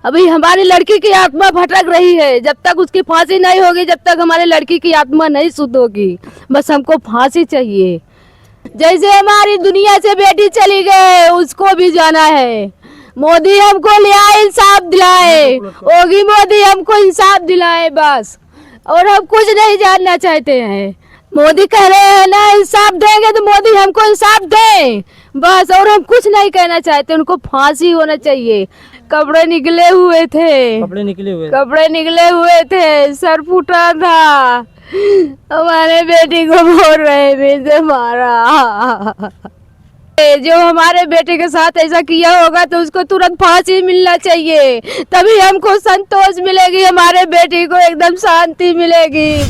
अभी हमारी लड़की की आत्मा भटक रही है। जब तक उसकी फांसी नहीं होगी, जब तक हमारी लड़की की आत्मा नहीं शुद्ध होगी, बस हमको फांसी चाहिए। जैसे हमारी दुनिया से बेटी चली गई, उसको भी जाना है। मोदी हमको लिया, इंसाफ दिलाए। योगी मोदी हमको इंसाफ दिलाए बस, और हम कुछ नहीं जानना चाहते हैं। मोदी कह रहे हैं ना इंसाफ देंगे, तो मोदी हमको इंसाफ दें बस, और हम कुछ नहीं कहना चाहते। उनको फांसी होना चाहिए। कपड़े निकले हुए थे, कपड़े निकले हुए थे, सर फूटा था। हमारे बेटी को बोल रहे थे मारा। जो हमारे बेटे के साथ ऐसा किया होगा तो उसको तुरंत फांसी मिलना चाहिए, तभी हमको संतोष मिलेगी, हमारे बेटी को एकदम शांति मिलेगी।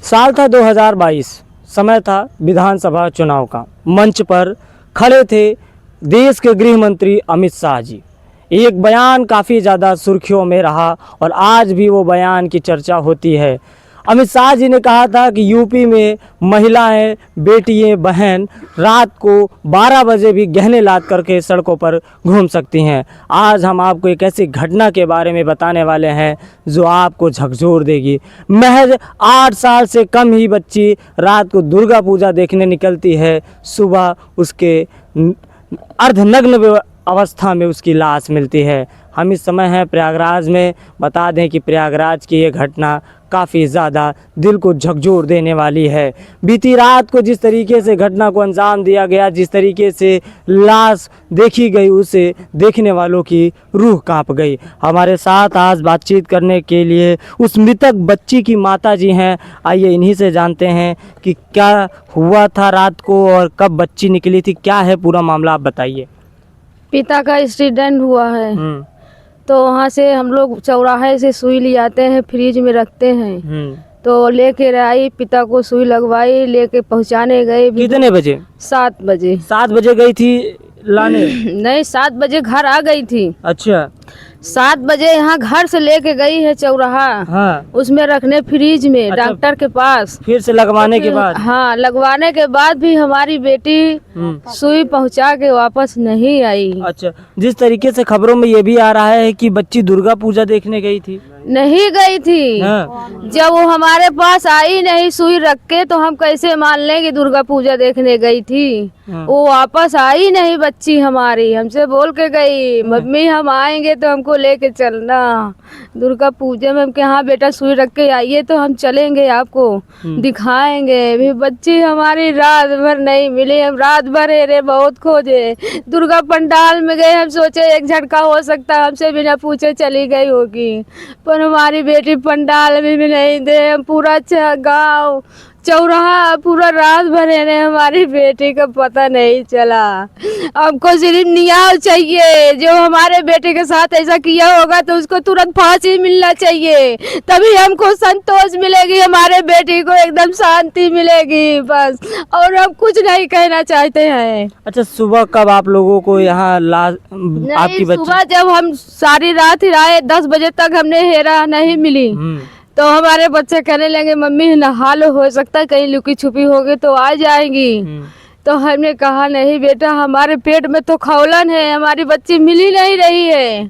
साल था 2022, समय था विधानसभा चुनाव का। मंच पर खड़े थे देश के गृह मंत्री अमित शाह जी। एक बयान काफ़ी ज़्यादा सुर्खियों में रहा और आज भी वो बयान की चर्चा होती है। अमित शाह जी ने कहा था कि यूपी में महिलाएं, बेटियां, बहन रात को 12 बजे भी गहने लाद करके सड़कों पर घूम सकती हैं। आज हम आपको एक ऐसी घटना के बारे में बताने वाले हैं जो आपको झकझोर देगी। महज 8 साल से कम ही बच्ची रात को दुर्गा पूजा देखने निकलती है, सुबह उसके अर्धनग्न अवस्था में उसकी लाश मिलती है। हम इस समय हैं प्रयागराज में। बता दें कि प्रयागराज की ये घटना काफ़ी ज़्यादा दिल को झकझोर देने वाली है। बीती रात को जिस तरीके से घटना को अंजाम दिया गया, जिस तरीके से लाश देखी गई, उसे देखने वालों की रूह कांप गई। हमारे साथ आज बातचीत करने के लिए उस मृतक बच्ची की माता जी हैं। आइए इन्हीं से जानते हैं कि क्या हुआ था रात को और कब बच्ची निकली थी, क्या है पूरा मामला, आप बताइए। पिता का एक्सीडेंट हुआ है, तो वहाँ से हम लोग चौराहे से सुई ले आते हैं, फ्रिज में रखते हैं। तो लेके आई, पिता को सुई लगवाई, लेके पहुँचाने गए। कितने बजे? 7 बजे। 7 बजे गई थी लाने? नहीं, 7 बजे घर आ गई थी। अच्छा। 7 बजे यहाँ घर से लेके गई है चौराहा। हाँ। उसमें रखने फ्रिज में। अच्छा, डॉक्टर के पास फिर से लगवाने के बाद? हाँ, लगवाने के बाद भी हमारी बेटी सुई पहुंचा के वापस नहीं आई। अच्छा, जिस तरीके से खबरों में ये भी आ रहा है कि बच्ची दुर्गा पूजा देखने गई थी। नहीं गई थी। हाँ। जब वो हमारे पास आई नहीं सुई रख के, तो हम कैसे मान लें कि दुर्गा पूजा देखने गई थी। हाँ। वो वापस आई नहीं बच्ची हमारी। हमसे बोल के गई, मम्मी हम आएंगे तो हमको लेके चलना दुर्गा पूजा में। हम कहे हाँ बेटा, सुई रख के आइए तो हम चलेंगे, आपको दिखाएंगे। भी बच्ची हमारी रात भर नहीं मिली। हम रात भर रे बहुत खोजे, दुर्गा पंडाल में गए। हम सोचे एक झटका हो सकता, हमसे बिना पूछे चली गई होगी, पर हमारी बेटी पंडाल में भी नहीं दे। हम पूरा गाँव चौराहा पूरा रात भर ने हमारी बेटी का पता नहीं चला। हमको सिर्फ न्याय चाहिए। जो हमारे बेटे के साथ ऐसा किया होगा तो उसको तुरंत फांसी मिलना चाहिए, तभी हमको संतोष मिलेगी, हमारे बेटी को एकदम शांति मिलेगी बस, और हम कुछ नहीं कहना चाहते हैं। अच्छा, सुबह कब आप लोगों को यहाँ आपकी बच्ची? सुबह जब हम सारी रात ही आए, 10 बजे तक हमने हेरा नहीं मिली। तो हमारे बच्चे कहने लगे मम्मी नहा लो, हो सकता है कहीं लुकी छुपी होगी तो आ जाएंगी। तो हमने कहा नहीं बेटा, हमारे पेट में तो खौलन है, हमारी बच्ची मिल ही नहीं रही है।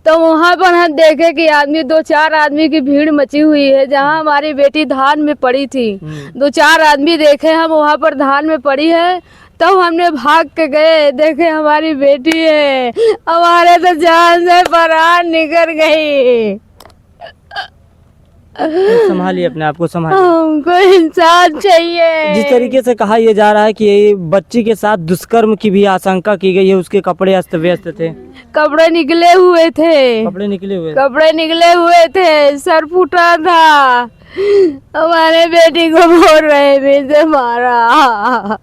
तो वहाँ पर हम देखे कि 2-4 आदमी की भीड़ मची हुई है। जहाँ हमारी बेटी धान में पड़ी थी, 2-4 आदमी देखे हम वहाँ पर धान में पड़ी है। तब हमने भाग के गए, देखे हमारी बेटी है। हमारे तो जान से प्राण निकल गई। संभालिए अपने आप को, संभालिए। हमको इंसान चाहिए। जिस तरीके से कहा यह जा रहा है कि ये बच्ची के साथ दुष्कर्म की भी आशंका की गई है, उसके कपड़े अस्त व्यस्त थे, कपड़े निकले हुए थे, कपड़े निकले हुए थे, सर फूटा था। हमारे बेटी को बोल रहे थे मारा।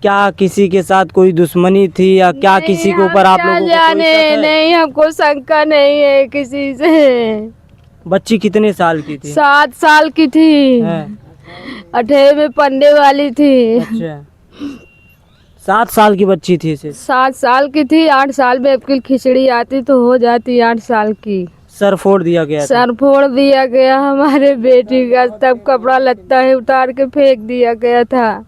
क्या किसी के साथ कोई दुश्मनी थी या क्या किसी के ऊपर आप लोगों को कोई शक है? नहीं, हमको शंका नहीं है किसी से। बच्ची कितने साल की थी? 7 साल की थी, 8 में पढ़ने वाली थी। अच्छा, 7 साल की बच्ची थी इसे? 7 साल की थी। 8 साल में आपकी खिचड़ी आती तो हो जाती 8 साल की। सर फोड़ दिया गया? सर फोड़ दिया गया हमारे बेटी का, तब कपड़ा लत्ता है उतार के फेंक दिया गया था।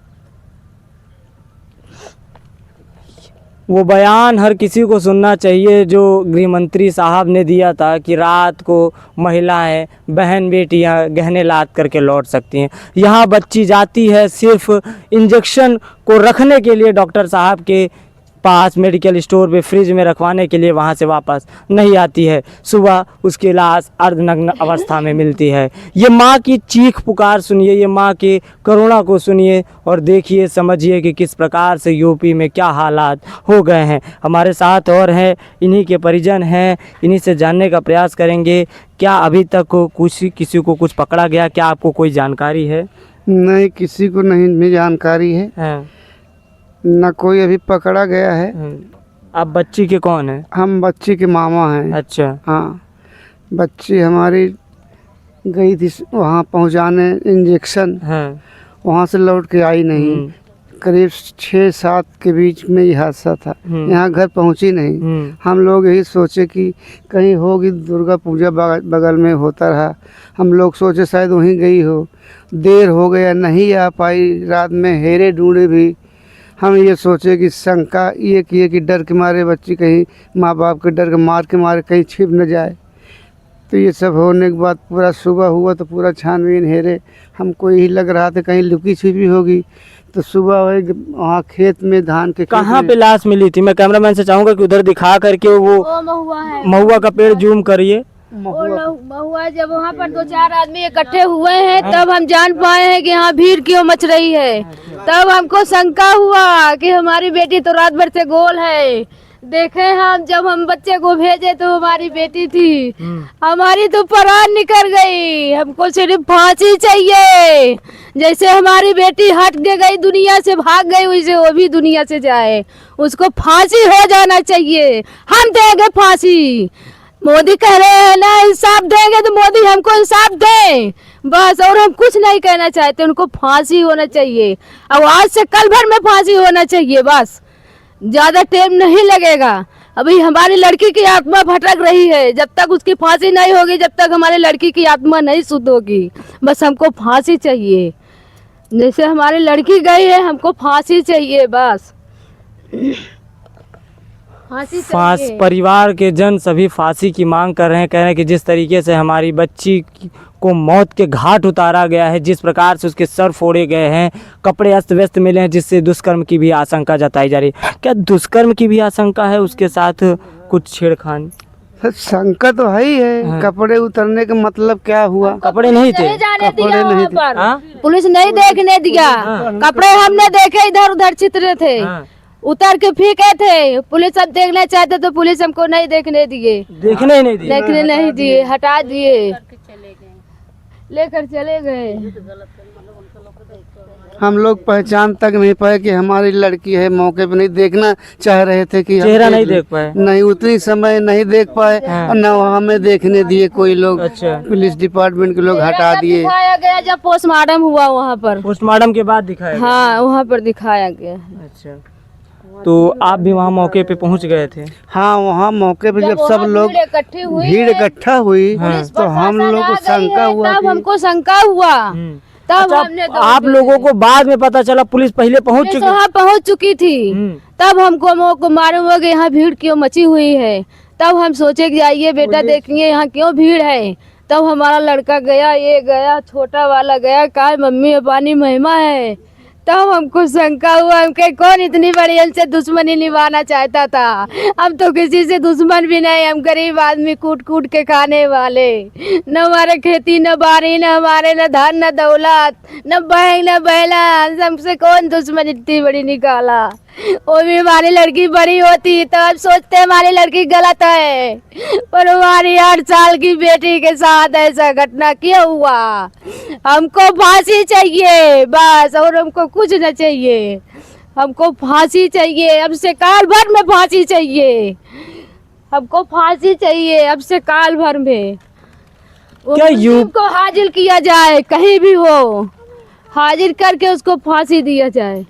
वो बयान हर किसी को सुनना चाहिए जो गृह मंत्री साहब ने दिया था कि रात को महिलाएं बहन बेटियां गहने लाद करके लौट सकती हैं। यहाँ बच्ची जाती है सिर्फ इंजेक्शन को रखने के लिए डॉक्टर साहब के पास, मेडिकल स्टोर पे फ्रिज में रखवाने के लिए, वहाँ से वापस नहीं आती है। सुबह उसकी लाश अर्धनग्न अवस्था में मिलती है। ये माँ की चीख पुकार सुनिए, ये माँ के करुणा को सुनिए और देखिए, समझिए कि किस प्रकार से यूपी में क्या हालात हो गए हैं। हमारे साथ और हैं, इन्हीं के परिजन हैं, इन्हीं से जानने का प्रयास करेंगे। क्या अभी तक किसी को कुछ पकड़ा गया? क्या आपको कोई जानकारी है? नहीं, किसी को नहीं जानकारी है, न कोई अभी पकड़ा गया है। आप बच्ची के कौन है? हम बच्ची के मामा हैं। अच्छा। हाँ, बच्ची हमारी गई थी वहाँ पहुँचाने इंजेक्शन, वहाँ से लौट के आई नहीं। करीब 6-7 के बीच में ये हादसा था। यहाँ घर पहुँची नहीं। हम लोग यही सोचे कि कहीं होगी, दुर्गा पूजा बगल में होता रहा। हम लोग सोचे शायद वहीं गई हो। देर हो गया, नहीं आ पाई। रात में हेरे ढूंढे भी हम ये सोचे कि शंका ये किए कि डर के मारे बच्ची कहीं माँ बाप के डर के मार के मारे कहीं छिप न जाए। तो ये सब होने के बाद पूरा सुबह हुआ तो पूरा छानबीन हेरे। हमको यही लग रहा था कहीं लुकी छिपी होगी। तो सुबह वहाँ खेत में, धान के कहाँ पे लाश मिली थी? मैं कैमरामैन से चाहूँगा कि उधर दिखा करके वो महुआ है, महुआ का पेड़ जूम करिए। महुआ जब वहाँ पर 2-4 आदमी इकट्ठे हुए हैं तब हम जान पाए हैं कि यहाँ भीड़ क्यों मच रही है। तब हमको शंका हुआ कि हमारी बेटी तो रात भर से गोल है। देखे हम, जब हम बच्चे को भेजे तो हमारी बेटी थी। हमारी तो प्राण निकल गई। हमको सिर्फ फांसी चाहिए। जैसे हमारी बेटी हट के गई, दुनिया से भाग गई, वैसे वो भी दुनिया से जाए। उसको फांसी हो जाना चाहिए। हम देंगे फांसी। मोदी कह रहे हैं ना इंसाफ देंगे, तो मोदी हमको इंसाफ दें बस। और हम कुछ नहीं कहना चाहते, उनको फांसी होना चाहिए। अब आज से कल भर में फांसी होना चाहिए बस। ज़्यादा टाइम नहीं लगेगा। अभी हमारी लड़की की आत्मा भटक रही है। जब तक उसकी फांसी नहीं होगी, जब तक हमारी लड़की की आत्मा नहीं शुद्ध होगी। बस हमको फांसी चाहिए। जैसे हमारी लड़की गई है, हमको फांसी चाहिए बस। परिवार के जन सभी फांसी की मांग कर रहे हैं। कह रहे हैं कि जिस तरीके से हमारी बच्ची को मौत के घाट उतारा गया है, जिस प्रकार से उसके सर फोड़े गए हैं, कपड़े अस्त व्यस्त मिले हैं, जिससे दुष्कर्म की भी आशंका जताई जा रही है। क्या दुष्कर्म की भी आशंका है? उसके साथ कुछ छेड़खानी? शंका तो है ही है। कपड़े उतरने का मतलब क्या हुआ? कपड़े नहीं थे, कपड़े नहीं थे। पुलिस नहीं देखने दिया। कपड़े हमने देखे, इधर उधर चितरे थे, उतर के फेंके थे। पुलिस अब देखना चाहते तो पुलिस हमको नहीं देखने दिए। देखने नहीं दिए, हटा दिए, लेकर चले गए। हम लोग पहचान तक नहीं पाए कि हमारी लड़की है। मौके पे नहीं देखना चाह रहे थे कि चेहरा नहीं देख पाए, नहीं उतनी समय नहीं देख पाए। और न हमें देखने दिए कोई लोग। अच्छा। पुलिस डिपार्टमेंट के लोग हटा दिए। दिखाया गया जब पोस्टमार्टम हुआ, वहाँ पर पोस्टमार्टम के बाद दिखाया गया। हाँ, वहाँ पर दिखाया गया। अच्छा, तो आप भी वहाँ मौके पे पहुँच गए थे? हाँ, वहाँ मौके पे जब सब लोग भीड़ इकट्ठा हुई तो हम लोग को शंका हुआ। तब हमको शंका हुआ। तब हमने आप लोगों को बाद में पता चला पुलिस पहले पहुँच चुकी थी। तब हमको मालूम हो गया यहाँ भीड़ क्यों मची हुई है। तब हम सोचे कि आइए बेटा देखेंगे यहाँ क्यों भीड़ है। तब हमारा लड़का गया, ये गया, छोटा वाला गया, कहा मम्मी पानी महिमा है। तब हमको शंका हुआ, हमके कौन इतनी बड़ी हमसे दुश्मनी निभाना चाहता था। हम तो किसी से दुश्मन भी नहीं, हम गरीब आदमी कूट कूट के खाने वाले। न हमारे खेती, न बारी, न हमारे न धन, न दौलत, न बहन, न बहला। हमसे कौन दुश्मन इतनी बड़ी निकाला। वो भी हमारी लड़की बड़ी होती तो अब सोचते हमारी लड़की गलत है, पर हमारी 8 साल की बेटी के साथ ऐसा घटना क्यों हुआ। हमको फांसी चाहिए बस, और हमको कुछ न चाहिए। हमको फांसी चाहिए, अब से काल भर में फांसी चाहिए। हमको फांसी चाहिए अब से काल भर में। क्या को हाजिर किया जाए, कहीं भी हो हाजिर करके उसको फांसी दिया जाए।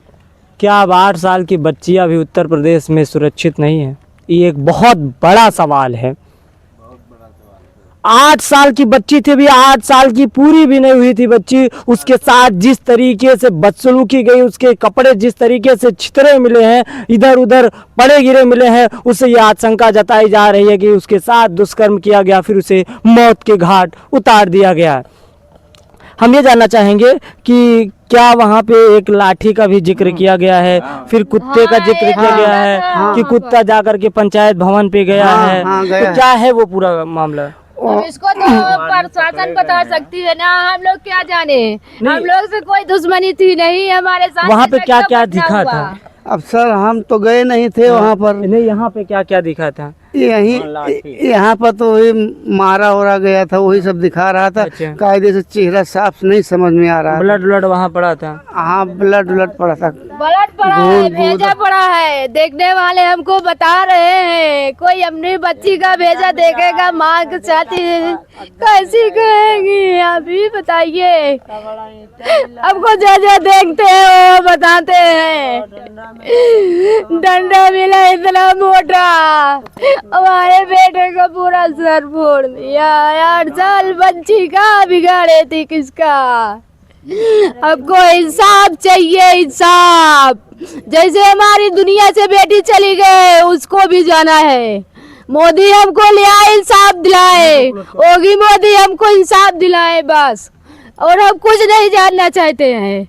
क्या अब 8 साल की बच्चियां भी उत्तर प्रदेश में सुरक्षित नहीं है? ये एक बहुत बड़ा सवाल है। 8 साल की बच्ची थी, भी 8 साल की पूरी भी नहीं हुई थी बच्ची, उसके साथ जिस तरीके से बदसलूकी गई, उसके कपड़े जिस तरीके से छितरे मिले हैं, इधर उधर पड़े गिरे मिले हैं, उससे ये आशंका जताई जा रही है कि उसके साथ दुष्कर्म किया गया, फिर उसे मौत के घाट उतार दिया गया। हम ये जानना चाहेंगे कि क्या वहाँ पे एक लाठी का भी जिक्र किया गया है, फिर कुत्ते का जिक्र किया गया है कि कुत्ता जाकर के पंचायत भवन पे गया है, गया तो क्या है वो पूरा मामला? अब इसको तो प्रशासन बता सकती है ना, हम लोग क्या जाने। हम लोग से कोई दुश्मनी थी नहीं, हमारे साथ वहाँ पे ऐसा क्या क्यों क्या घटना दिखा हुआ? था? अब सर हम तो गए नहीं थे वहाँ पर, नहीं, यहाँ पे क्या क्या दिखा था? यहीं यहाँ पर तो वही मारा ओरा गया था, वही सब दिखा रहा था। अच्छा। कायदे से चेहरा साफ नहीं समझ में आ रहा। ब्लड ब्लड वहाँ पड़ा था? हाँ ब्लड ब्लड पड़ा था। ब्लड पड़ा है, भेजा पड़ा है, देखने वाले हमको बता रहे हैं। कोई अपनी बच्ची का भेजा देखेगा, माँ के साथ कैसी कहेगी, आप ही बताइए। हमको जो जो देखते हैं वो बताते हैं। डंडा मिला इतना मोटा, हमारे बेटे का पूरा सर फोड़ दिया। 8 साल बच्ची का बिगाड़े थी किसका? हमको इंसाफ चाहिए, इंसाफ। जैसे हमारी दुनिया से बेटी चली गई, उसको भी जाना है। मोदी हमको ले आए, इंसाफ दिलाए। योगी मोदी हमको इंसाफ दिलाए बस, और हम कुछ नहीं जानना चाहते हैं।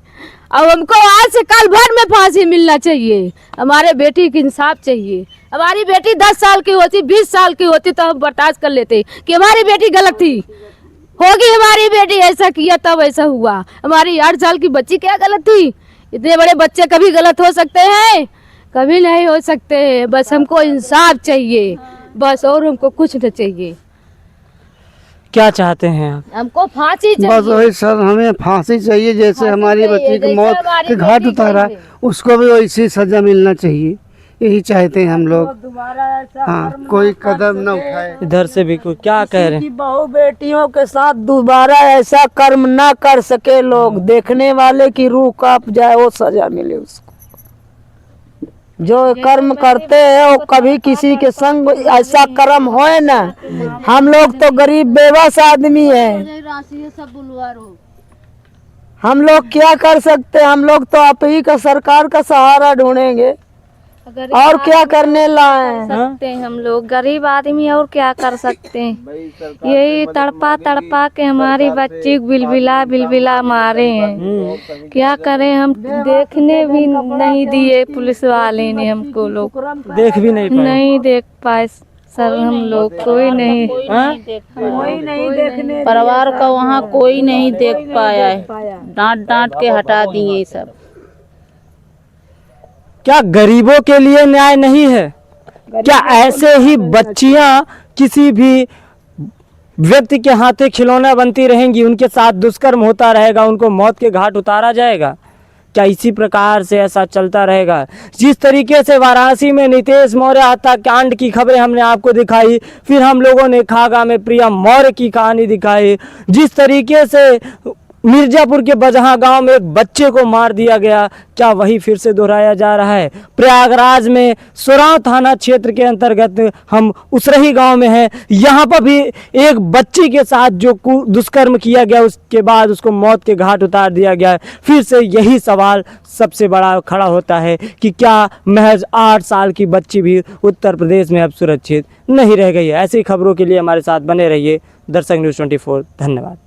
अब हमको आज से कल भर में फांसी मिलना चाहिए। हमारे बेटी की इंसाफ चाहिए। हमारी बेटी 10 साल की होती, 20 साल की होती तो हम बर्दाश्त कर लेते कि हमारी बेटी गलत थी। होगी हमारी बेटी ऐसा किया तब ऐसा हुआ। हमारी 8 साल की बच्ची क्या गलत थी? इतने बड़े बच्चे कभी गलत हो सकते हैं? कभी नहीं हो सकते हैं। बस हमको इंसाफ चाहिए बस, और हमको कुछ नहीं चाहिए। क्या चाहते हैं आप? हमको फांसी बस चाहिए। वही सर, हमें फांसी चाहिए। जैसे फांसी हमारी चाहिए, बच्ची की जैसे मौत हमारी के घाट बेटी उतारा, चाहिए। उसको भी वैसी सजा मिलना चाहिए। यही चाहते हैं हम लोग। हाँ, कोई कदम न उठाए। इधर से भी कोई क्या कह रहे की हैं? बहू बेटियों के साथ दोबारा ऐसा कर्म ना कर सके लोग। देखने वाले की रूह कांप जाए, वो सजा मिले उसको। जो कर्म करते हैं वो कभी किसी के संग ऐसा कर्म होए ना। हम लोग तो गरीब बेबस आदमी हैं, हम लोग क्या कर सकते हैं? हम लोग तो आप ही का सरकार का सहारा ढूंढेंगे, और क्या करने लाए? सकते हैं हम लोग गरीब आदमी, और क्या कर सकते हैं? यही तड़पा तड़पा के हमारी बच्ची को बिलबिला बिलबिला मारे हैं। क्या करें हम? देखने भी नहीं दिए पुलिस वाले ने हमको, लोग देख भी नहीं पाए? नहीं देख पाए सर, हम लोग कोई नहीं देखने परिवार का वहाँ कोई नहीं देख पाया है। डांट डांट के हटा दिए सब। क्या गरीबों के लिए न्याय नहीं है? क्या ऐसे ही बच्चियां किसी भी व्यक्ति के हाथे खिलौना बनती रहेंगी, उनके साथ दुष्कर्म होता रहेगा, उनको मौत के घाट उतारा जाएगा? क्या इसी प्रकार से ऐसा चलता रहेगा? जिस तरीके से वाराणसी में नीतीश मौर्य हत्याकांड की खबरें हमने आपको दिखाई, फिर हम लोगों ने खागा में प्रिया मौर्य की कहानी दिखाई, जिस तरीके से मिर्जापुर के बजहा गांव में एक बच्चे को मार दिया गया, क्या वही फिर से दोहराया जा रहा है? प्रयागराज में सोराव थाना क्षेत्र के अंतर्गत हम उसरही गांव में हैं, यहाँ पर भी एक बच्ची के साथ जो दुष्कर्म किया गया, उसके बाद उसको मौत के घाट उतार दिया गया। फिर से यही सवाल सबसे बड़ा खड़ा होता है कि क्या महज 8 साल की बच्ची भी उत्तर प्रदेश में अब सुरक्षित नहीं रह गई है? ऐसी खबरों के लिए हमारे साथ बने रहिए। दर्शक न्यूज़ 24। धन्यवाद।